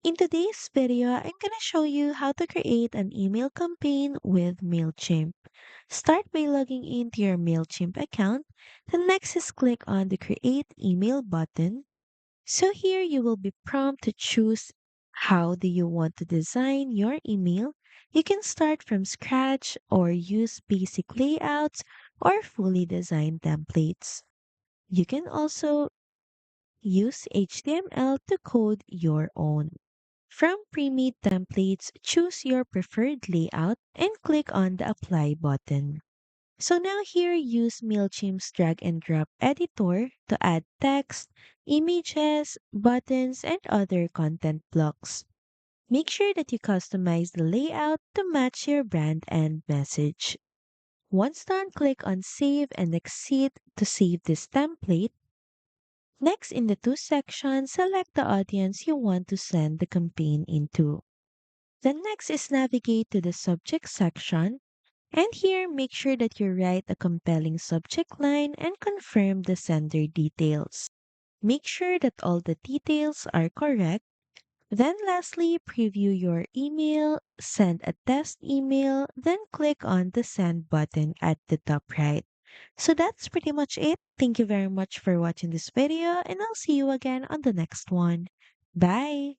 In today's video, I'm going to show you how to create an email campaign with Mailchimp. Start by logging into your Mailchimp account. Then next is click on the Create Email button. So here you will be prompted to choose how do you want to design your email. You can start from scratch or use basic layouts or fully designed templates. You can also use HTML to code your own. From pre-made templates, choose your preferred layout and click on the Apply button. So now here use Mailchimp's drag and drop editor to add text, images, buttons, and other content blocks. Make sure that you customize the layout to match your brand and message. Once done, click on Save and Exit to save this template. Next, in the To section, select the audience you want to send the campaign into. Then next is navigate to the subject section, and here make sure that you write a compelling subject line and confirm the sender details. Make sure that all the details are correct. Then lastly, preview your email, send a test email, then click on the send button at the top right. So that's pretty much it. Thank you very much for watching this video, and I'll see you again on the next one. Bye!